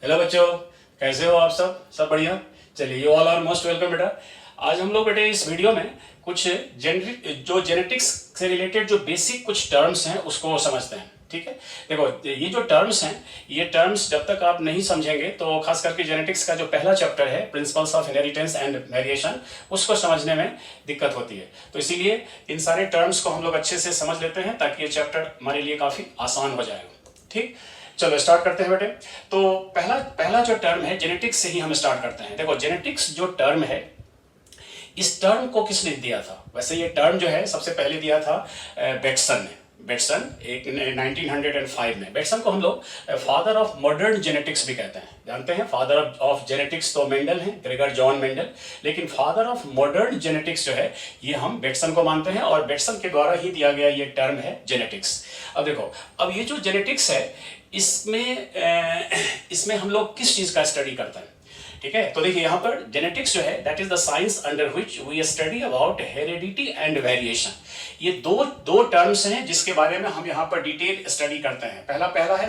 Hello बच्चों, कैसे हो आप सब बढ़िया। चलिए, you all are most welcome बेटा। आज हम लोग बेटे इस वीडियो में कुछ जेनेटिक्स से रिलेटेड जो बेसिक कुछ टर्म्स हैं उसको समझते हैं। ठीक है, देखो ये जो टर्म्स हैं, ये टर्म्स जब तक आप नहीं समझेंगे तो खास करके जेनेटिक्स का जो पहला चैप्टर है principles of inheritance and variation, उसको समझने में दिक्कत होती है। तो इसीलिए इन सारे टर्म्स को हम लोग अच्छे से समझ लेते हैं ताकि ये चैप्टर हमारे लिए काफ़ी आसान हो जाएगा। ठीक, चलो स्टार्ट करते हैं बेटे। तो पहला पहला जो टर्म है जेनेटिक्स से ही हम स्टार्ट करते हैं। देखो जेनेटिक्स जो टर्म है, इस टर्म को किसने दिया था? वैसे ये टर्म जो है सबसे पहले दिया था बेटसन ने। बेटसन एक 1905 में। बेटसन को हम लोग फादर ऑफ मॉडर्न जेनेटिक्स भी कहते हैं। जानते हैं फादर ऑफ जेनेटिक्स तो मेंडल हैं, ग्रेगर जॉन मेंडल, लेकिन फादर ऑफ मॉडर्न जेनेटिक्स जो है ये हम बेटसन को मानते हैं और बेटसन के द्वारा ही दिया गया ये टर्म है जेनेटिक्स। अब देखो, अब ये जो जेनेटिक्स है इसमें हम लोग किस चीज़ का स्टडी करते हैं? ठीक है, तो देखिए यहाँ पर जेनेटिक्स जो है that is the science under which we study about heredity and variation. ये दो टर्म्स हैं जिसके बारे में हम यहाँ पर डिटेल स्टडी करते हैं। पहला है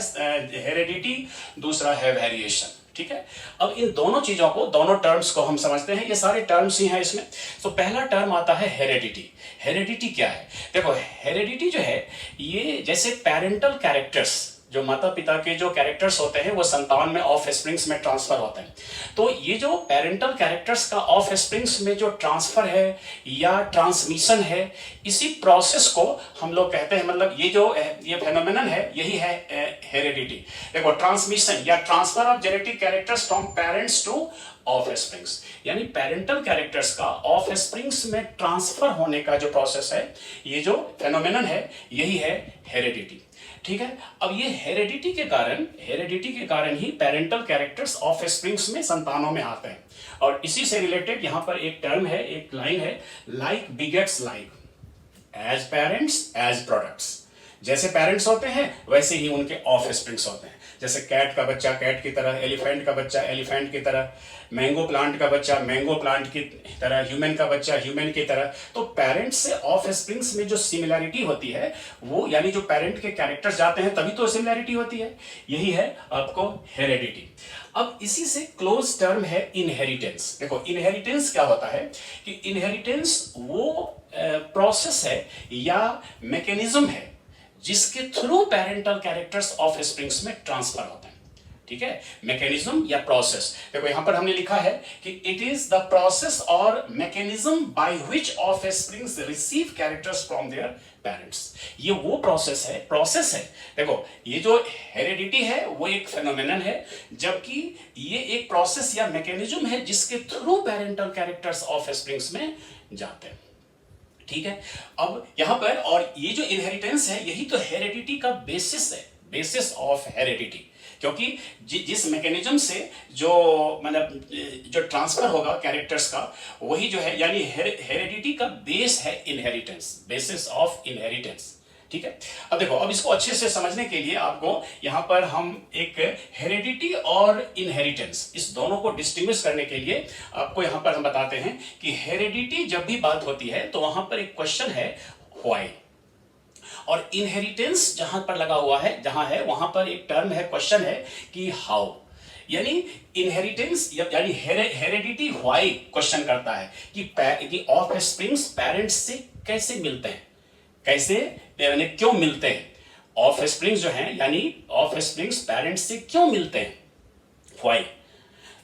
हेरिडिटी, दूसरा है वेरिएशन। ठीक है, अब इन दोनों चीजों को, दोनों टर्म्स को हम समझते हैं। ये सारे टर्म्स ही हैं इसमें। तो पहला टर्म आता है हेरिडिटी। हेरिडिटी क्या है? देखो हेरिडिटी जो है ये जैसे पेरेंटल कैरेक्टर्स, जो माता पिता के जो कैरेक्टर्स होते हैं वो संतान में ऑफ स्प्रिंग्स में ट्रांसफर होते हैं। तो ये जो पेरेंटल कैरेक्टर्स का ऑफ स्प्रिंग्स में जो ट्रांसफर है या ट्रांसमिशन है, इसी प्रोसेस को हम लोग कहते हैं, मतलब ये फेनोमेनन है, यही है हेरिडिटी। देखो ट्रांसमिशन या transfer of genetic characters from parents two of springs, यानी पेरेंटल कैरेक्टर्स का ऑफ स्प्रिंग्स में ट्रांसफर होने का जो प्रोसेस है, ये जो फेनोमेनन है यही है हेरिडिटी। ठीक है, अब ये हेरिडिटी के कारण ही पेरेंटल कैरेक्टर्स ऑफ स्प्रिंग्स में संतानों में आते हैं। और इसी से रिलेटेड यहाँ पर एक टर्म है, एक लाइन है, like begets like, as parents as products. जैसे पेरेंट्स होते हैं वैसे ही उनके ऑफ स्प्रिंग्स होते हैं। जैसे कैट का बच्चा कैट की तरह, एलिफेंट का बच्चा एलिफेंट की तरह, मैंगो प्लांट का बच्चा मैंगो प्लांट की तरह, ह्यूमन का बच्चा ह्यूमन की तरह। तो पेरेंट्स से ऑफ स्प्रिंग्स में जो सिमिलैरिटी होती है वो, यानी जो पेरेंट के कैरेक्टर्स जाते हैं तभी तो सिमिलैरिटी होती है, यही है आपको हेरिडिटी। अब इसी से क्लोज टर्म है इनहेरिटेंस। देखो इनहेरिटेंस क्या होता है कि इनहेरिटेंस वो प्रोसेस है या मैकेनिज्म है जिसके through parental characters of springs में ट्रांसफर होते हैं। ठीक है, मैकेनिज्म या प्रोसेस। देखो यहां पर हमने लिखा है कि इट इज द प्रोसेस और mechanism bye which of springs receive characters from their parents. ये वो प्रोसेस है। देखो ये जो हेरिडिटी है वो एक फेनोमेनन है, जबकि ये एक प्रोसेस या मैकेनिज्म है जिसके through parental characters of springs में जाते हैं। ठीक है, अब यहां पर, और ये जो इनहेरिटेंस है यही तो हेरिडिटी का बेसिस है, बेसिस ऑफ हेरिडिटी। क्योंकि जिस मैकेनिज्म से जो मतलब जो ट्रांसफर होगा कैरेक्टर्स का, वही जो है, यानी हेरिडिटी का बेस है इनहेरिटेंस, बेसिस ऑफ इनहेरिटेंस। ठीक है, अब देखो, अब इसको अच्छे से समझने के लिए आपको यहां पर हम एक हेरिडिटी और इनहेरिटेंस, इस दोनों को डिस्टिंग्विश करने के लिए आपको यहां पर हम बताते हैं कि हेरिडिटी जब भी बात होती है तो वहां पर एक क्वेश्चन है व्हाई, और इनहेरिटेंस जहां पर लगा हुआ है, जहां है वहां पर एक टर्म है, क्वेश्चन है कि हाउ। यानी इनहेरिटेंस यानी हेरिडिटी व्हाई क्वेश्चन करता है कि ऑफ स्प्रिंग्स पेरेंट्स से कैसे मिलते हैं, कैसे यानी क्यों मिलते हैं। ऑफ स्प्रिंग्स जो हैं यानी ऑफ स्प्रिंग्स पेरेंट्स से क्यों मिलते हैं, व्हाई।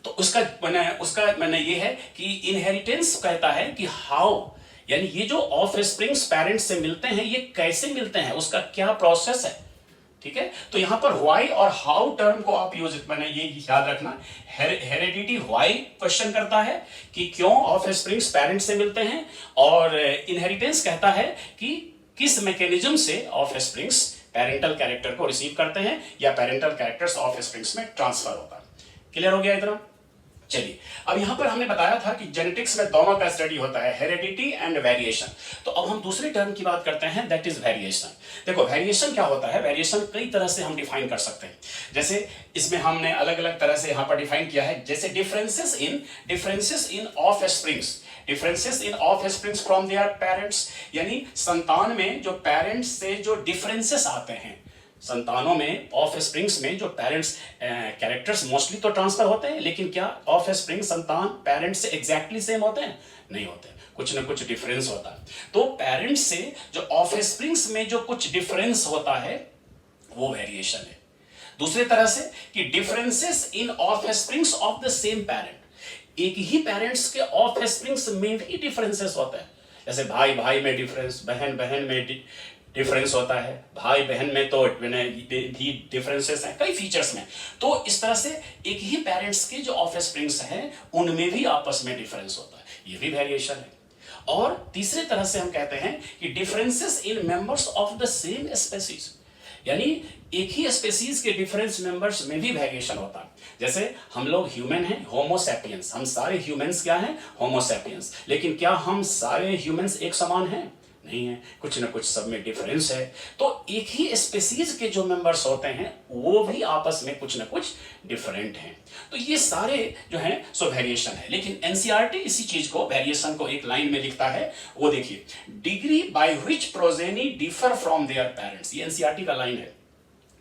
तो उसका मैंने ये है कि इनहेरिटेंस कहता है कि हाउ, यानी ये जो ऑफ स्प्रिंग्स पेरेंट्स से मिलते हैं ये कैसे मिलते हैं, उसका क्या प्रोसेस है। ठीक है, तो यहां पर व्हाई और हाउ टर्म को आप यूज, मैंने ये याद रखना, हेरिडिटी व्हाई क्वेश्चन करता है कि क्यों ऑफ स्प्रिंग्स पेरेंट्स से मिलते हैं, और इनहेरिटेंस कहता है कि किस मैकेनिज्म से ऑफ स्प्रिंग्स पेरेंटल कैरेक्टर को रिसीव करते हैं या पेरेंटल कैरेक्टर्स ऑफ स्प्रिंग्स में ट्रांसफर होता है। क्लियर हो गया इतना? चलिए, अब यहां पर हमने बताया था कि जेनेटिक्स में दोनों का स्टडी होता है, हेरिडिटी एंड वेरिएशन। तो अब हम दूसरे टर्म की बात करते हैं, दैट इज वेरिएशन। देखो वेरिएशन क्या होता है? वेरिएशन कई तरह से हम डिफाइन कर सकते हैं। जैसे इसमें हमने अलग अलग तरह से यहां पर डिफाइन किया है, जैसे differences in of springs, differences in of springs from their parents, यानी संतान में जो पेरेंट्स से जो डिफरेंसेस आते हैं, संतानों में ऑफ स्प्रिंग्स में जो पेरेंट्स कैरेक्टर्स मोस्टली तो ट्रांसफर होते हैं, लेकिन क्या ऑफ स्प्रिंग संतान पेरेंट्स से एग्जैक्टली सेम होते हैं? नहीं होते, कुछ ना कुछ डिफरेंस होता है। तो पेरेंट्स से जो ऑफ स्प्रिंग्स में जो कुछ डिफरेंस होता है वो वेरिएशन है। दूसरी तरह से कि differences in of springs of the same parent, एक ही पेरेंट्स के ऑफ स्प्रिंग्स में भी डिफरेंसेस होते हैं। जैसे भाई भाई में डिफरेंस, बहन बहन में डिफरेंस होता है, भाई बहन में तो भी डिफरेंसेस हैं कई फीचर्स में। तो इस तरह से एक ही पेरेंट्स के जो ऑफ स्प्रिंग्स हैं उनमें भी आपस में डिफरेंस होता है, ये भी वेरिएशन है। और तीसरे तरह से हम कहते हैं कि differences in members of the same species, यानी एक ही स्पेसीज के डिफरेंस मेंबर्स में भी वेरिएशन होता है। जैसे हम लोग ह्यूमन हैं, होमो सैपियंस, हम सारे ह्यूमंस क्या हैं? Homo sapiens. लेकिन क्या हम सारे ह्यूमंस एक समान हैं? नहीं है, कुछ ना कुछ सब में डिफरेंस है। तो एक ही स्पेसीज के जो मेंबर्स होते हैं वो भी आपस में कुछ ना कुछ डिफरेंट हैं। तो ये सारे जो हैं सो वेरिएशन है। लेकिन एनसीईआरटी इसी चीज को, वेरिएशन को एक लाइन में लिखता है, वो देखिए, degree by which progeny differ from their parents, ये एनसीईआरटी का लाइन है।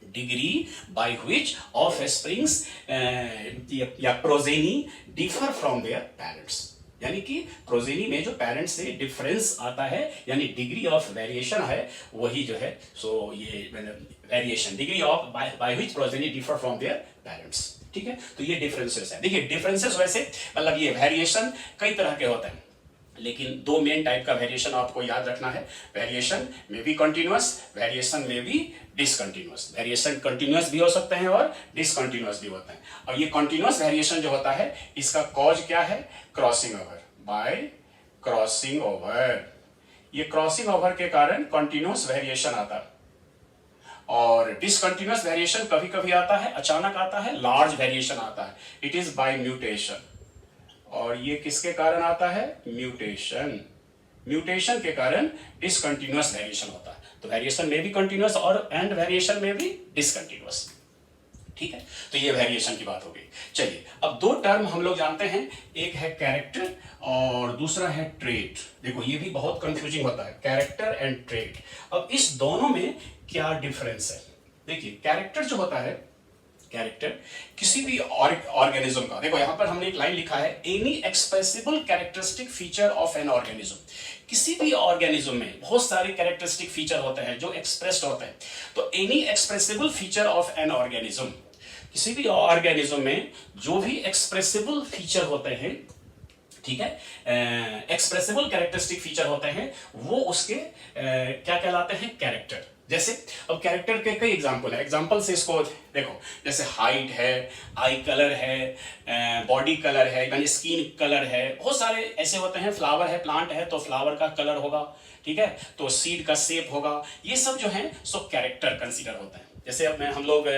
Degree by which offsprings या progeny differ from their parents, यानी कि प्रोजेनी में जो पेरेंट्स से डिफरेंस आता है, यानी डिग्री ऑफ वेरिएशन है, वही जो है सो ये variation, degree of bye which progeny differ from their parents. ठीक है, तो ये डिफरेंसेस है। देखिए डिफरेंसेस वैसे मतलब ये वेरिएशन कई तरह के होते हैं, लेकिन दो मेन टाइप का वेरिएशन आपको याद रखना है। वेरिएशन में भी कंटिन्यूअस, वेरिएशन में भी डिसकंटिन्यूअस। वेरिएशन कंटिन्यूअस भी हो सकते हैं और डिसकंटिन्यूअस भी होते हैं। और ये कंटिन्यूअस वेरिएशन जो होता है इसका कॉज क्या है? Crossing over, bye crossing over. ये क्रॉसिंग ओवर के कारण कंटिन्यूअस वेरिएशन आता है। और डिसकंटिन्यूअस वेरिएशन कभी कभी आता है, अचानक आता है, लार्ज वेरिएशन आता है, इट इज बाय म्यूटेशन। और ये किसके कारण आता है? म्यूटेशन। म्यूटेशन के कारण डिसकंटिन्यूअस वेरिएशन होता है। तो वेरिएशन में भी कंटिन्यूअस और एंड वेरिएशन में भी डिसकंटिन्यूअस। ठीक है, तो ये वेरिएशन की बात हो गई। चलिए अब दो टर्म हम लोग जानते हैं, एक है कैरेक्टर और दूसरा है ट्रेट। देखो ये भी बहुत कंफ्यूजिंग होता है, कैरेक्टर एंड ट्रेट। अब इस दोनों में क्या डिफरेंस है? देखिए कैरेक्टर जो होता है, कैरेक्टर किसी भी ऑर्गेनिज्म का, देखो यहां पर हमने एक लाइन लिखा है, any expressible characteristic feature of an organism. किसी भी ऑर्गेनिज्म में बहुत सारे कैरेक्टरिस्टिक फीचर होते हैं जो एक्सप्रेस्ड होते हैं। तो any expressible feature of an organism, किसी भी ऑर्गेनिज्म में जो भी एक्सप्रेसिबल फीचर होते हैं, ठीक है, एक्सप्रेसिबल कैरेक्टरिस्टिक फीचर होते हैं, वो उसके क्या कहलाते हैं? कैरेक्टर। जैसे अब कैरेक्टर के कई एग्जाम्पल है, एग्जाम्पल से इसको देखो, जैसे हाइट है, आई कलर है, बॉडी कलर है, यानी स्किन कलर है, बहुत सारे ऐसे होते हैं। फ्लावर है, प्लांट है तो फ्लावर का कलर होगा, ठीक है, तो सीड का शेप होगा। ये सब जो है सो कैरेक्टर कंसीडर होता है। जैसे अब हम लोग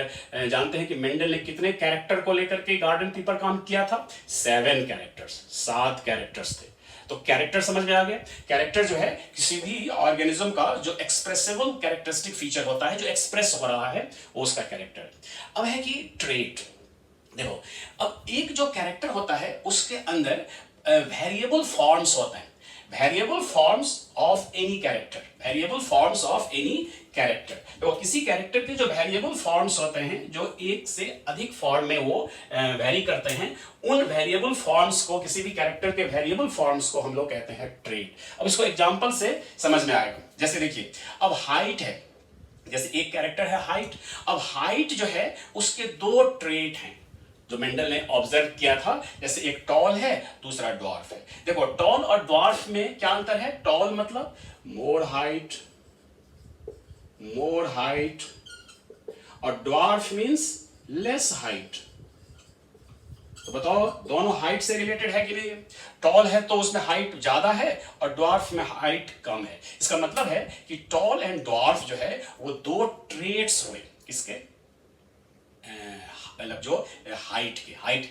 जानते हैं कि मेंडल ने कितने कैरेक्टर को लेकर के गार्डन पीपर काम किया था? 7 कैरेक्टर्स, 7 कैरेक्टर्स थे। तो कैरेक्टर समझ में आ गया। कैरेक्टर जो है किसी भी ऑर्गेनिज्म का जो एक्सप्रेसिबल कैरेक्टरिस्टिक फीचर होता है, जो एक्सप्रेस हो रहा है, वो उसका कैरेक्टर। अब है कि ट्रेट। देखो अब एक जो कैरेक्टर होता है उसके अंदर वेरिएबल फॉर्म्स होते हैं, variable forms of any character, variable forms of any character. तो किसी कैरेक्टर के जो वेरिएबल फॉर्म्स होते हैं, जो एक से अधिक फॉर्म में वो वेरी करते हैं, उन वेरिएबल फॉर्म्स को, किसी भी कैरेक्टर के वेरिएबल फॉर्म्स को हम लोग कहते हैं ट्रेट। अब इसको एग्जांपल से समझ में आएगा। जैसे देखिए अब हाइट है, जैसे एक कैरेक्टर है हाइट। अब हाइट जो है उसके 2 ट्रेट हैं जो मेंडल ने ऑब्जर्व किया था। जैसे एक टॉल है, दूसरा ड्वार्फ है। देखो टॉल और ड्वार्फ में क्या अंतर है? टॉल मतलब मोर हाइट, और ड्वार्फ मींस लेस हाइट। तो बताओ दोनों हाइट से रिलेटेड है कि नहीं? टॉल है तो उसमें हाइट ज्यादा है और ड्वार्फ में हाइट कम है। इसका मतलब है कि टॉल एंड ड्वार्फ जो है वो 2 ट्रेट्स हुए, किसके? मतलब जो हाइट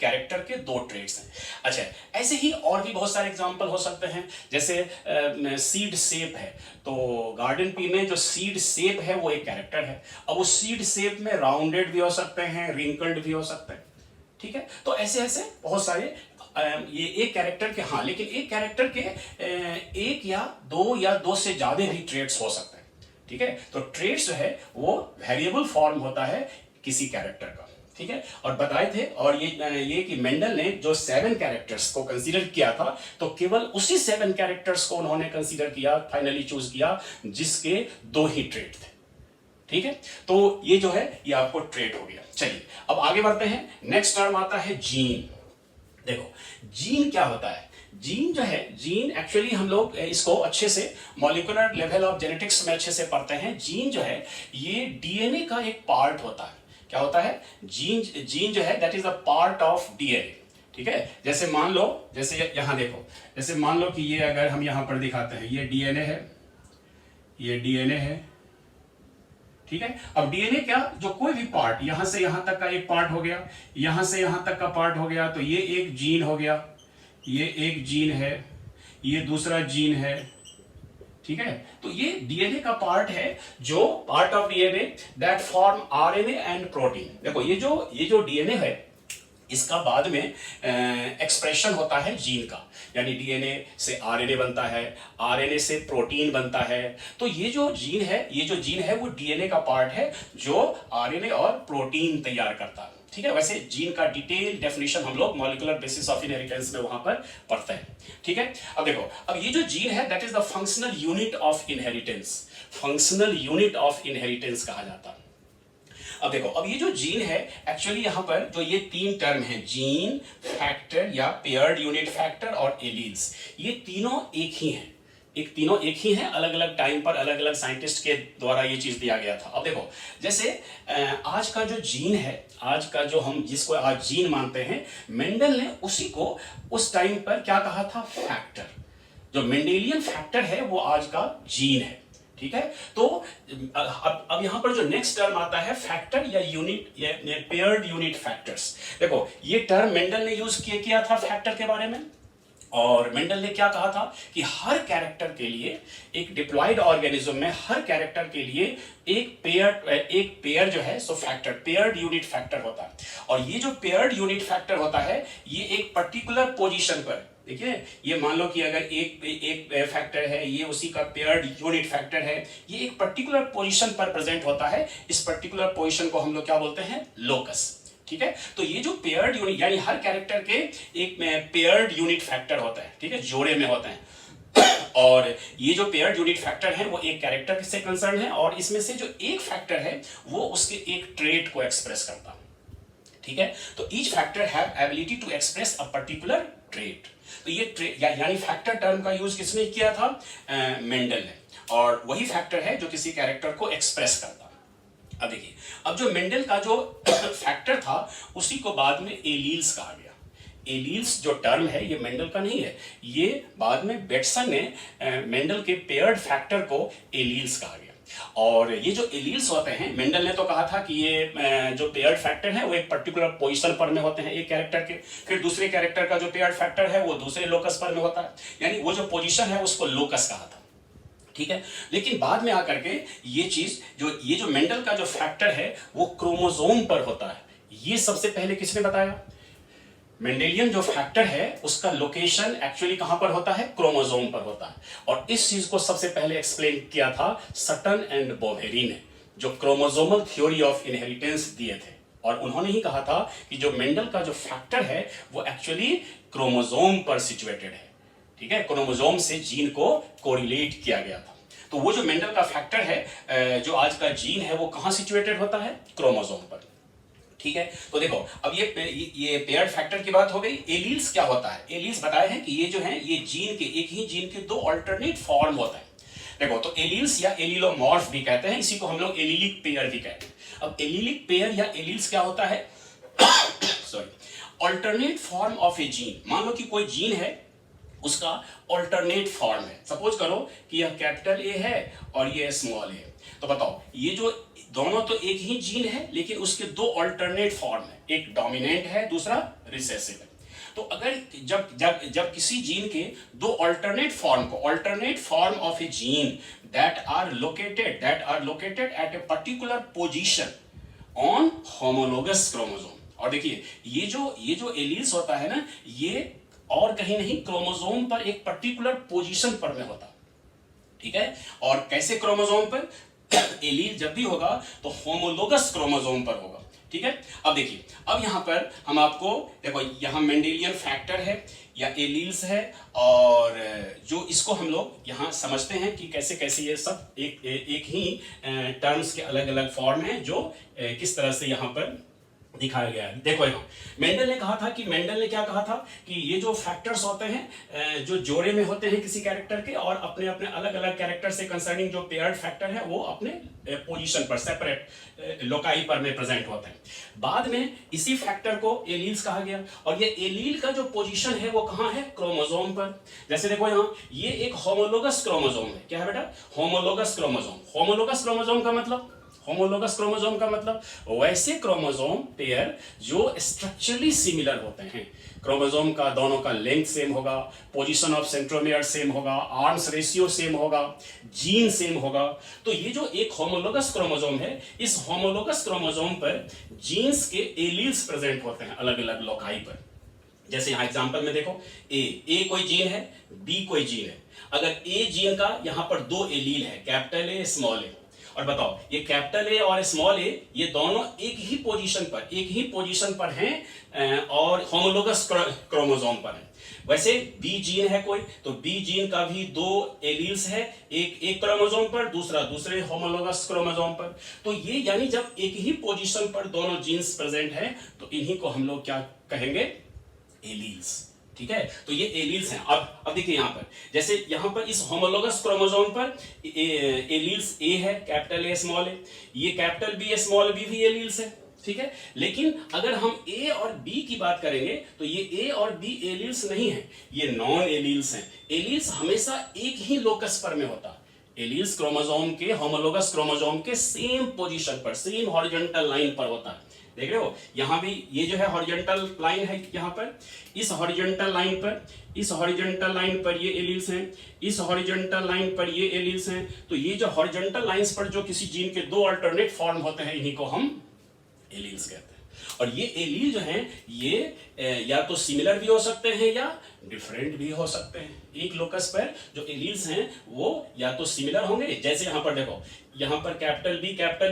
कैरेक्टर के 2 ट्रेट्स हैं। अच्छा, ऐसे ही और भी बहुत सारे एग्जांपल हो सकते हैं। जैसे सीड शेप है, तो गार्डन पी में जो सीड शेप है वो एक कैरेक्टर है। अब उस सीड शेप में राउंडेड भी हो सकते हैं, रिंकल्ड भी हो सकते हैं, ठीक है। तो ऐसे ऐसे बहुत सारे ये एक कैरेक्टर के, हाँ, लेकिन एक कैरेक्टर के 1 या 2 या 2 से ज्यादा भी ट्रेट्स हो सकते हैं। ठीक है, तो ट्रेट्स जो है वो वेरिएबल फॉर्म होता है किसी कैरेक्टर का, ठीक है। और बताए थे, और ये कि मेंडल ने जो 7 कैरेक्टर्स को कंसीडर किया था, तो केवल उसी 7 कैरेक्टर्स को उन्होंने कंसीडर किया, फाइनली चूज किया, जिसके 2 ही ट्रेट थे, ठीक है। तो ये जो है ये आपको ट्रेट हो गया। चलिए अब आगे बढ़ते हैं। नेक्स्ट टर्म आता है जीन। देखो जीन क्या होता है? जीन जो है, जीन एक्चुअली हम लोग इसको अच्छे से मॉलिक्यूलर लेवल ऑफ जेनेटिक्स में अच्छे से पढ़ते हैं। जीन जो है ये डीएनए का एक पार्ट होता है। क्या होता है? जीन जो है that is a part of DNA, ठीक है। जैसे मान लो, जैसे यहां देखो, जैसे मान लो कि ये अगर हम यहां पर दिखाते हैं, ये डीएनए है, ये डीएनए है, ठीक है। अब डीएनए क्या, जो कोई भी पार्ट यहां से यहां तक का एक पार्ट हो गया, यहां से यहां तक का पार्ट हो गया, तो ये एक जीन हो गया, ये एक जीन है, ये दूसरा जीन है, ठीक है। तो ये डीएनए का पार्ट है, जो part of DNA that form RNA and protein. देखो ये जो डीएनए है, इसका बाद में एक्सप्रेशन होता है जीन का, यानी डीएनए से आरएनए बनता है, आरएनए से प्रोटीन बनता है। तो ये जो जीन है वो डीएनए का पार्ट है, जो आरएनए और प्रोटीन तैयार करता है, ठीक है। वैसे जीन का डिटेल डेफिनेशन हम लोग मॉलिक्यूलर बेसिस ऑफ इनहेरिटेंस में वहां पर पढ़ते हैं, ठीक है। अब देखो, अब ये जो जीन है that is the functional unit of inheritance, functional unit of inheritance कहा जाता है। अब देखो, अब ये जो जीन है एक्चुअली यहां पर जो ये 3 टर्म है, जीन, फैक्टर या पेयर्ड यूनिट फैक्टर और एलील्स, ये तीनों एक ही हैं, तीनों एक ही हैं, अलग अलग टाइम पर अलग अलग साइंटिस्ट के द्वारा ये चीज दिया गया था। अब देखो, जैसे आज का जो जीन है, आज का जो हम जिसको आज जीन मानते हैं, मेंडल ने उसी को उस टाइम पर क्या कहा था? फैक्टर। जो मेंडेलियन फैक्टर है वो आज का जीन है, ठीक है। तो अब यहां पर जो नेक्स्ट टर्म आता है फैक्टर या यूनिट या पेयर्ड यूनिट फैक्टर्स। देखो ये टर्म मेंडल ने यूज किया था फैक्टर के बारे में, और मेंडल ने क्या कहा था कि हर कैरेक्टर के लिए, एक डिप्लॉयड ऑर्गेनिज्म में हर कैरेक्टर के लिए एक पेयर जो है सो फैक्टर, पेयर्ड यूनिट फैक्टर होता है। और ये जो पेयर्ड यूनिट फैक्टर होता है ये एक पर्टिकुलर पोजीशन पर, देखिए ये मान लो कि अगर एक फैक्टर है, ये उसी का पेयर्ड यूनिट फैक्टर है, ये एक पर्टिकुलर पोजीशन पर प्रेजेंट होता है। इस पर्टिकुलर पोजीशन को हम लोग क्या बोलते हैं? लोकस, ठीक है। तो ये जो पेयर्ड यूनिट, यानी हर कैरेक्टर के एक पेयर्ड यूनिट फैक्टर होता है, ठीक है, जोड़े में होते हैं। और ये जो पेयर्ड यूनिट फैक्टर है वो एक कैरेक्टर से कंसर्न है, और इसमें से जो एक फैक्टर है वो उसके एक ट्रेट को एक्सप्रेस करता है, ठीक है। तो each factor have ability to express a particular trait. तो ये यानी फैक्टर टर्म का यूज किसने किया था? मेंडल ने, और वही फैक्टर है जो किसी कैरेक्टर को एक्सप्रेस करता। अब देखिए, अब जो मेंडल का जो फैक्टर था उसी को बाद में एलील्स कहा गया। एलील्स जो टर्म है ये मेंडल का नहीं है, ये बाद में बेटसन ने मेंडल के पेयर्ड फैक्टर को एलील्स कहा गया। और ये जो एलील्स होते हैं, मेंडल ने तो कहा था कि ये जो पेयर्ड फैक्टर है वो एक पर्टिकुलर पोजीशन पर में होते हैं एक कैरेक्टर के, फिर दूसरे कैरेक्टर का जो पेयर्ड फैक्टर है वो दूसरे लोकस पर में होता है, यानी वो जो पोजीशन है उसको लोकस कहा था, ठीक है। लेकिन बाद में आकर के ये जो मेंडल का जो फैक्टर है वो क्रोमोसोम पर होता है। ये सबसे पहले किसने बताया? मेंडेलियन जो फैक्टर है उसका लोकेशन एक्चुअली कहां पर होता है? क्रोमोसोम पर होता है। और इस चीज को सबसे पहले एक्सप्लेन किया था सटन एंड बोवेरी ने, जो क्रोमोसोमल थ्योरी ऑफ इनहेरिटेंस दिए थे। और उन्होंने ही कहा था कि जो मेंडल का जो फैक्टर है वो एक्चुअली क्रोमोसोम पर सिचुएटेड है, ठीक है। क्रोमोसोम से जीन को कोरिलेट किया गया था। तो वो जो मेंडल का फैक्टर है, जो आज का जीन है, वो कहां सिचुएटेड होता है? क्रोमोसोम पर, ठीक है। तो देखो, अब ये पेयर्ड फैक्टर की बात हो गई। एलील्स क्या होता है? एलील्स बताए हैं कि ये जो है ये जीन के, एक ही जीन के 2 अल्टरनेट फॉर्म होता है। देखो, तो एलील्स या एलीलोमॉर्फ भी कहते हैं, इसी को हम लोग एलीलिक पेयर भी कहते हैं। अब एलीलिक पेयर या एलील्स क्या होता है? Sorry, alternate form of a gene. मान लो कि कोई जीन है, उसका अल्टरनेट फॉर्म है। सपोज करो कि यह कैपिटल ए है और ये स्मॉल ए, तो बताओ ये जो दोनों तो एक ही जीन है लेकिन उसके 2 अल्टरनेट फॉर्म है, एक डोमिनेंट है, दूसरा रिसेसिव है। तो अगर जब किसी जीन के 2 अल्टरनेट फॉर्म को, alternate form of a gene that are located at a particular position on homologous chromosome. और देखिए ये जो एलील्स होता है ना, ये और कहीं नहीं, क्रोमोसोम पर एक पर्टिकुलर पोजीशन पर में होता, ठीक है। और कैसे क्रोमोसोम पर? एलील जब भी होगा तो होमोलोगस क्रोमोसोम पर होगा। ठीक है, अब देखिए, अब यहां पर हम आपको देखो, यहां मेंडेलियन फैक्टर है या एलील्स है, और जो इसको हम लोग यहां समझते हैं कि कैसे कैसे ये सब एक ही टर्म्स के अलग अलग फॉर्म हैं जो किस तरह से यहां पर दिखाया गया है। देखो यहाँ मेंडल ने कहा था कि मेंडल ने क्या कहा था कि ये जो फैक्टर्स होते हैं जो जोड़े में होते हैं किसी कैरेक्टर के, और अपने अपने अलग अलग कैरेक्टर से कंसर्निंग जो पेयर्ड फैक्टर है वो अपने पोजीशन पर सेपरेट लोकाई पर में प्रेजेंट होते हैं। बाद में इसी फैक्टर को एलील्स कहा गया, और ये एलील का जो पोजीशन है वो कहाँ है, क्रोमोसोम पर। जैसे देखो यहाँ ये एक होमोलोगस क्रोमोसोम है। क्या है बेटा, होमोलोगस क्रोमोसोम। होमोलोगस क्रोमोसोम का मतलब, होमोलोगस क्रोमोसोम का मतलब वैसे क्रोमोसोम पेयर जो स्ट्रक्चरली सिमिलर होते हैं। क्रोमोसोम का दोनों का लेंथ सेम होगा, पोजीशन ऑफ सेंट्रोमियर सेम होगा, आर्म्स रेशियो सेम होगा, जीन सेम होगा। तो ये जो एक होमोलोगस क्रोमोसोम है, इस होमोलोगस क्रोमोसोम पर जीन्स के एलील्स प्रेजेंट होते हैं अलग अलग लोकाई पर। जैसे यहां एग्जांपल में देखो, ए कोई जीन है, बी कोई जीन है। अगर ए जीन का यहां पर दो एलील है, कैपिटल ए स्मॉल ए, और बताओ ये कैपिटल ए और स्मॉल ए ये दोनों एक ही पोजीशन पर हैं और होमोलोगस क्रोमोसोम पर हैं। वैसे बी जीन है कोई, तो बी जीन का भी दो एलील्स है, एक क्रोमोसोम पर, दूसरा दूसरे होमोलोगस क्रोमोसोम पर। तो ये यानी जब एक ही पोजीशन पर दोनों जीन्स प्रेजेंट हैं तो इन्हीं को हम लोग क्या कहेंगे, एलील्स। ठीक है, तो ये एलील्स हैं। अब देखिए यहां पर, जैसे यहां पर इस होमोलोगस क्रोमोसोम पर एलील्स ए है, कैपिटल ए स्मॉल ए, ये कैपिटल बी स्मॉल बी भी एलील्स है। ठीक है, लेकिन अगर हम ए और बी की बात करेंगे तो ये ए और बी एलील्स नहीं है, ये नॉन एलील्स हैं। एलील्स हमेशा एक ही लोकस पर में होता है। एलील्स क्रोमोसोम के, होमोलोगस क्रोमोसोम के सेम पोजीशन पर, सेम हॉरिजॉन्टल लाइन पर होता है। देख रहे हो, यहां भी ये जो है हॉरिजॉन्टल लाइन है, यहां पर इस हॉरिजॉन्टल लाइन पर ये एलील्स हैं, इस हॉरिजॉन्टल लाइन पर ये एलील्स हैं। तो ये जो हॉरिजॉन्टल लाइंस पर जो किसी जीन के दो अल्टरनेट फॉर्म होते हैं, इन्हीं को हम एलील्स कहते हैं। और ये एलील जो हैं ये या तो सिमिलर भी हो सकते हैं या डिफरेंट भी हो सकते हैं। एक लोकस पर जो एलील्स हैं वो या तो सिमिलर होंगे, जैसे यहां पर देखो, यहां पर कैपिटल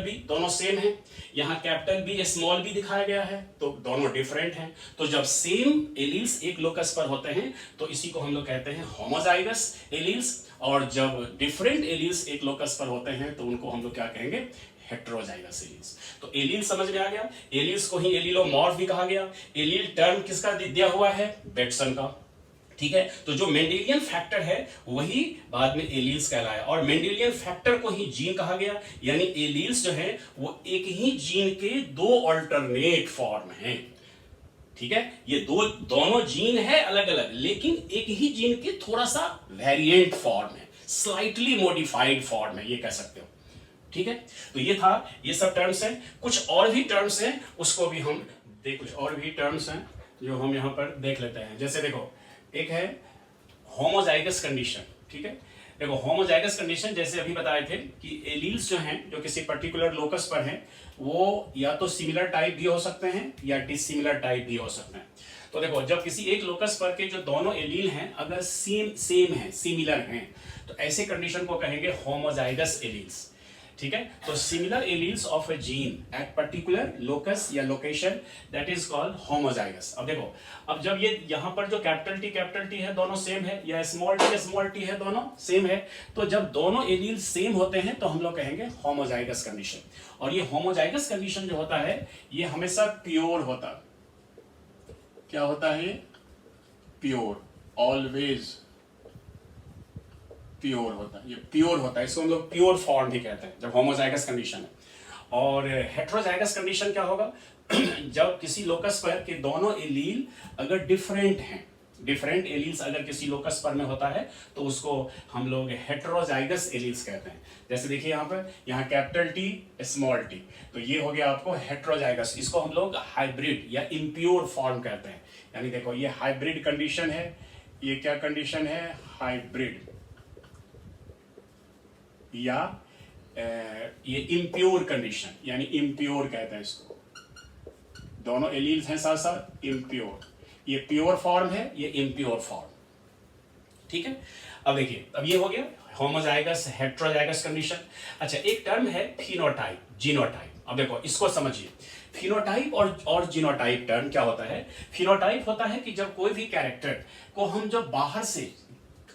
बी दोनों सेम हैं, यहां कैपिटल बी स्मॉल बी दिखाया गया है, तो दोनों डिफरेंट हैं। तो जब सेम एलील्स एक लोकस पर होते हैं तो इसी को हम लोग कहते हैं होमोजाइगस एलील्स, और जब डिफरेंट एलील्स एक लोकस पर होते हैं तो उनको हम लोग क्या कहेंगे, हेट्रोजाइगस एलील्स। तो एलील समझ में आ गया, एलील्स को ही एलीलोमॉर्फ भी कहा गया। एलील टर्म किसका दिया हुआ है, बेटसन का। ठीक है, तो जो मेंडेलियन फैक्टर है वही बाद में एलील्स कहलाया, और मेंडेलियन फैक्टर को ही जीन कहा गया। यानी एलील्स जो है वो एक ही जीन के दो अल्टरनेट फॉर्म हैं। ठीक है, ये दोनों जीन है अलग अलग, लेकिन एक ही जीन के थोड़ा सा वेरिएंट फॉर्म है, स्लाइटली मॉडिफाइड फॉर्म है, ये कह सकते हो। ठीक है, तो ये था, ये सब टर्म्स हैं। कुछ और भी टर्म्स हैं, उसको भी हम कुछ और भी टर्म्स हैं जो हम यहां पर देख लेते हैं। जैसे देखो, एक है होमोजाइगस कंडीशन। ठीक है, देखो होमोजाइगस कंडीशन जैसे अभी बताए थे कि एलील्स जो हैं जो किसी पर्टिकुलर लोकस पर हैं वो या तो सिमिलर टाइप भी हो सकते हैं या डिसिमिलर टाइप भी हो सकते हैं। तो देखो, जब किसी एक लोकस पर के जो दोनों एलील हैं अगर सेम है, सिमिलर हैं, तो ऐसे कंडीशन को कहेंगे होमोजाइगस एलील्स। ठीक है, तो similar alleles of a gene at particular locus या location, that is called homozygous. अब देखो, अब जब ये यहां पर जो कैपिटल टी है दोनों सेम है, या स्मॉल टी है दोनों सेम है, तो जब दोनों एलील्स सेम होते हैं तो हम लोग कहेंगे होमोजाइगस कंडीशन। और ये होमोजाइगस कंडीशन जो होता है ये हमेशा प्योर होता है। क्या होता है, प्योर, ऑलवेज प्योर होता है, ये प्योर होता है, इसको हम लोग प्योर फॉर्म भी कहते हैं जब होमोजाइगस कंडीशन है। और हेट्रोजाइगस कंडीशन क्या होगा, जब किसी लोकस पर के दोनों एलील अगर डिफरेंट हैं, डिफरेंट एलील्स अगर किसी लोकस पर में होता है तो उसको हम लोग हेट्रोजाइगस एलील्स कहते हैं। जैसे देखिए यहाँ पर, यहाँ कैपिटल टी स्मॉल टी, तो ये हो गया आपको हेट्रोजाइगस। इसको हम लोग हाइब्रिड या इम्प्योर फॉर्म कहते हैं। यानी देखो, ये हाइब्रिड कंडीशन है, ये क्या कंडीशन है, हाइब्रिड, या ये इम्प्योर कंडीशन, यानी इम्प्योर कहते हैं इसको। दोनों एलील्स हैं साथ साथ, इम्प्योर। ये प्योर फॉर्म है, ये इम्प्योर फॉर्म। ठीक है। अब देखिए, अब ये हो गया होमोजाइगस हेट्रोजाइगस कंडीशन। अच्छा, एक टर्म है फिनोटाइप जीनोटाइप। अब देखो इसको समझिए, फिनोटाइप और जीनोटाइप टर्म क्या होता है। फिनोटाइप होता है कि जब कोई भी कैरेक्टर को हम जब बाहर से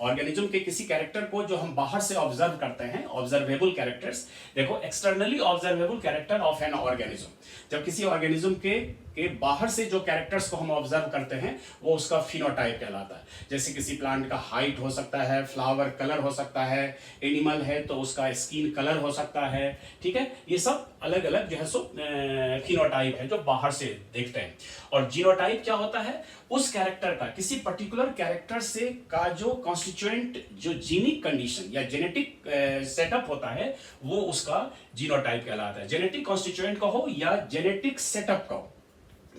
ऑर्गेनिज्म के किसी कैरेक्टर को जो हम बाहर से ऑब्जर्व करते हैं, ऑब्जर्वेबल कैरेक्टर्स। देखो, externally observable character of an organism, जब किसी ऑर्गेनिज्म के बाहर से जो कैरेक्टर्स को हम ऑब्जर्व करते हैं वो उसका फिनोटाइप कहलाता है। जैसे किसी प्लांट का हाइट हो सकता है, फ्लावर कलर हो सकता है, एनिमल है तो उसका स्किन कलर हो सकता है, ठीक है। ये सब अलग अलग जो है सो फिनोटाइप है जो बाहर से देखते हैं। और जीनोटाइप क्या होता है, उस कैरेक्टर का, किसी पर्टिकुलर कैरेक्टर से का जो कॉन्स्टिट्यूएंट, जो जीनिक कंडीशन या जेनेटिक सेटअप होता है वो उसका जीनोटाइप कहलाता है। जेनेटिक कॉन्स्टिट्यूएंट कहो या जेनेटिक सेटअप कहो,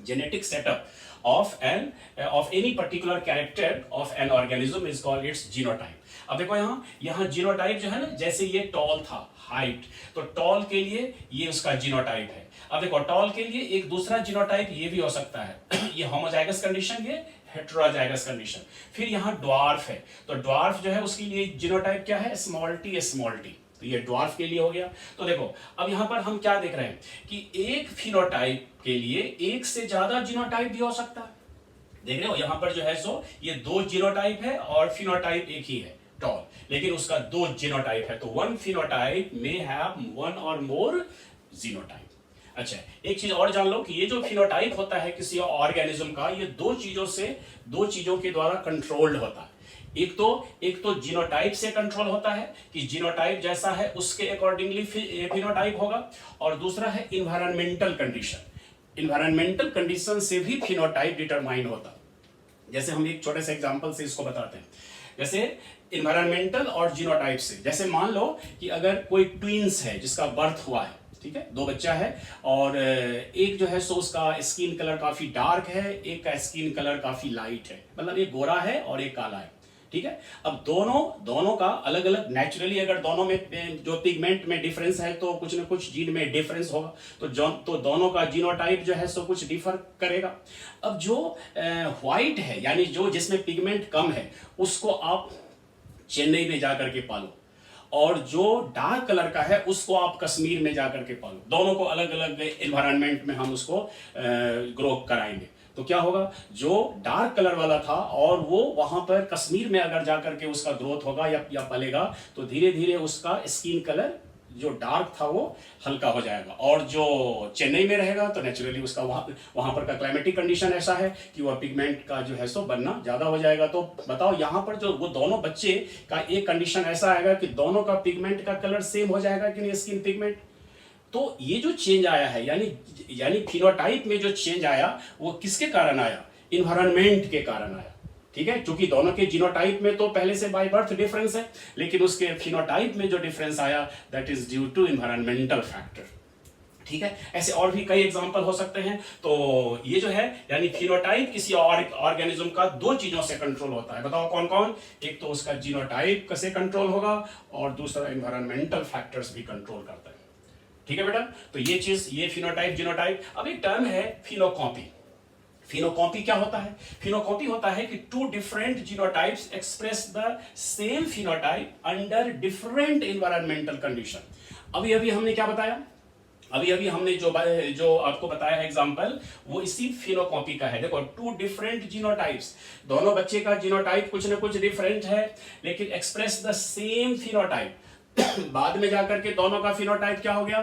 genetic setup of any particular character of an organism is called its genotype। अब देखो यहाँ जीनोटाइप जो है ना, जैसे ये टॉल था, हाइट, तो टॉल के लिए ये उसका जीनोटाइप है। अब देखो टॉल के लिए एक दूसरा जीनोटाइप ये भी हो सकता है ये होमोजाइगस कंडीशन, ये हेटेरोजाइगस कंडीशन। फिर यहाँ ड्वार्फ है, तो ड्वार्फ जो है उसके लिए जीनोटाइप क्या है, स्मॉल टी, तो ये ड्वार्फ के लिए हो गया। तो देखो अब यहाँ पर हम क्या देख रहे हैं कि एक फिनोटाइप के लिए एक से ज्यादा जीनोटाइप भी हो सकता है। देख रहे हो यहाँ पर जो है सो ये दो जीनोटाइप है और फिनोटाइप एक ही है, टॉल, लेकिन उसका दो जीनोटाइप है। तो one phenotype may have one और मोर जीनोटाइप। अच्छा, एक चीज और जान लो कि ये जो फिनोटाइप होता है किसी ऑर्गेनिज्म का, ये दो चीजों के द्वारा कंट्रोल्ड होता है। एक तो जीनोटाइप से कंट्रोल होता है कि जीनोटाइप जैसा है उसके अकॉर्डिंगली फिनोटाइप होगा, और दूसरा है इन्वायरमेंटल कंडीशन। इन्वायरमेंटल कंडीशन से भी फिनोटाइप डिटरमाइन होता है। जैसे हम एक छोटे से एग्जांपल से इसको बताते हैं। जैसे इन्वायरमेंटल और जीनोटाइप से, जैसे मान लो कि अगर कोई ट्विंस है जिसका बर्थ हुआ है, ठीक है, दो बच्चा है, और एक जो है सो उसका स्किन कलर काफी डार्क है, एक का स्किन कलर काफी लाइट है, मतलब एक गोरा है और एक काला है, ठीक है। अब दोनों का अलग अलग, नेचुरली अगर दोनों में जो पिगमेंट में डिफरेंस है तो कुछ ना कुछ जीन में डिफरेंस होगा, तो दोनों का जीनोटाइप जो है सो कुछ डिफर करेगा। अब जो व्हाइट है, यानी जो जिसमें पिगमेंट कम है, उसको आप चेन्नई में जाकर के पालो, और जो डार्क कलर का है उसको आप कश्मीर में जाकर के पालो। दोनों को अलग अलग एनवायरनमेंट में हम उसको ग्रो कराएंगे, तो क्या होगा, जो डार्क कलर वाला था और वो वहां पर कश्मीर में अगर जाकर के उसका ग्रोथ होगा या पलेगा, तो धीरे धीरे उसका स्किन कलर जो डार्क था वो हल्का हो जाएगा। और जो चेन्नई में रहेगा तो नेचुरली उसका वहां पर का क्लाइमेटिक कंडीशन ऐसा है कि वह पिगमेंट का जो है सो बनना ज्यादा हो जाएगा। तो बताओ यहाँ पर जो वो दोनों बच्चे का एक कंडीशन ऐसा आएगा कि दोनों का पिगमेंट का कलर सेम हो जाएगा कि नहीं, स्किन पिगमेंट। तो ये जो चेंज आया है, यानी फिनोटाइप में जो चेंज आया वो किसके कारण आया, इन्वायरमेंट के कारण आया, ठीक है। क्योंकि दोनों के जीनोटाइप में तो पहले से बाय बर्थ डिफरेंस है, लेकिन उसके फिनोटाइप में जो डिफरेंस आया that is due to environmental factor, ठीक है। ऐसे और भी कई एग्जांपल हो सकते हैं। तो ये जो है यानी फिनोटाइप किसी ऑर्गेनिज्म का दो चीजों से कंट्रोल होता है। बताओ कौन कौन, एक तो उसका जीनोटाइप कैसे कंट्रोल होगा, और दूसरा इन्वायरमेंटल फैक्टर्स भी कंट्रोल करता है, ठीक है बेटा। तो ये चीज, ये फिनोटाइप जीनोटाइप। अब एक टर्म है फिनोकॉपी। फिनोकॉपी क्या होता है, फिनोकॉपी होता है कि two different genotypes express the same phenotype under different environmental condition. अभी हमने क्या बताया, अभी हमने जो आपको बताया है एग्जांपल, वो इसी फिनोकॉपी का है। देखो, टू डिफरेंट जीनोटाइप्स, दोनों बच्चे का जीनोटाइप कुछ ना कुछ डिफरेंट है, लेकिन एक्सप्रेस द सेम फिनोटाइप बाद में जाकर के दोनों का फिनोटाइप क्या हो गया,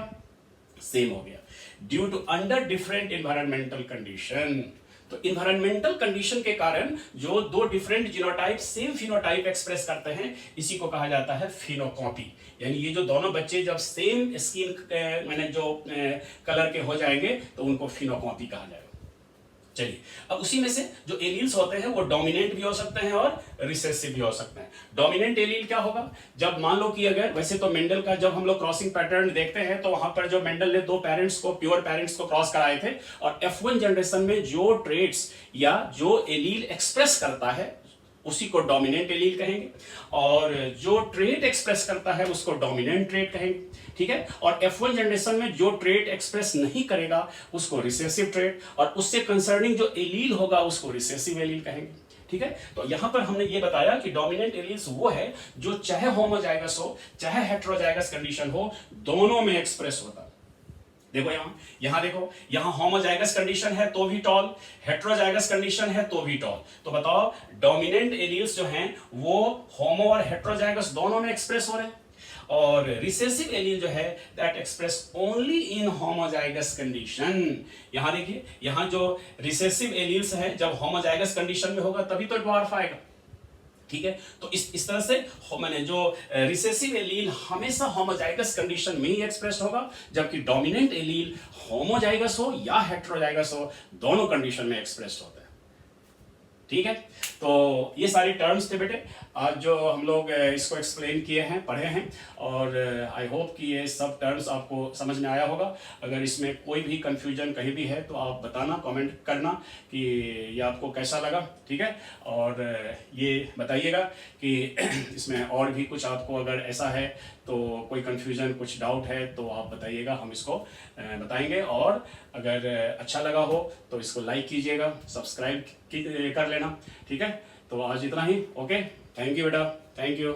सेम हो गया, due to under different environmental condition. तो इन्वायरमेंटल कंडीशन के कारण जो दो different genotype same phenotype express करते हैं, इसी को कहा जाता है फिनोकॉपी। यानी ये जो दोनों बच्चे जब सेम स्किन मैंने जो कलर के हो जाएंगे तो उनको फिनोकॉपी कहा जाएगा। चलिए, अब उसी में से जो एलील्स होते हैं वो डोमिनेंट भी हो सकते हैं और रिसेसिव भी हो सकते हैं। डोमिनेंट एलील क्या होगा, जब मान लो कि अगर, वैसे तो मेंडल का जब हम लोग क्रॉसिंग पैटर्न देखते हैं तो वहां पर जो मेंडल ने दो पेरेंट्स को, प्योर पेरेंट्स को क्रॉस कराए थे, और F1 जनरेशन में जो ट्रेट्स या जो एलील एक्सप्रेस करता है उसी को डोमिनेंट एलील कहेंगे, और जो ट्रेट एक्सप्रेस करता है उसको डोमिनेंट ट्रेट कहेंगे, ठीक है। और F1 जनरेशन में जो ट्रेट एक्सप्रेस नहीं करेगा उसको रिसेसिव ट्रेट, और उससे कंसर्निंग जो एलील होगा उसको रिसेसिव एलील कहेंगे, ठीक है, तो यहां पर हमने ये बताया कि डोमिनेंट एलील्स वो है जो चाहे होमोजाइगस हो चाहे हेटेरोजाइगस कंडीशन हो, दोनों में एक्सप्रेस होता है। देखो यहां देखो, यहां होमोजाइगस कंडीशन है तो भी टॉल, हेटेरोजाइगस कंडीशन है तो भी टॉल। तो बताओ डोमिनेंट एलील्स जो हैं वो होमो और हेटेरोजाइगस दोनों में एक्सप्रेस हो रहे हैं, और रिसेसिव एलील जो है that express only in homozygous condition. यहां देखिए, यहां जो रिसेसिव एलील्स है जब होमोजाइगस कंडीशन में होगा तभी तो ड्वार्फ आएगा। ठीक है, तो इस तरह से मैंने जो रिसेसिव एलील हमेशा होमोजाइगस कंडीशन में ही एक्सप्रेस होगा, जबकि डोमिनेंट एलील होमोजाइगस हो या हेटेरोजाइगस हो दोनों कंडीशन में एक्सप्रेस होता है। ठीक है, तो ये सारी टर्म्स थे बेटे आज जो हम लोग इसको एक्सप्लेन किए हैं, पढ़े हैं, और आई होप कि ये सब टर्म्स आपको समझ में आया होगा। अगर इसमें कोई भी कंफ्यूजन कहीं भी है तो आप बताना, कमेंट करना कि ये आपको कैसा लगा। ठीक है, और ये बताइएगा कि इसमें और भी कुछ आपको अगर ऐसा है तो कोई कंफ्यूजन, कुछ डाउट है तो आप बताइएगा, हम इसको बताएंगे। और अगर अच्छा लगा हो तो इसको लाइक कीजिएगा, सब्सक्राइब कर लेना। ठीक है, तो आज इतना ही। ओके, थैंक यू बेटा, थैंक यू।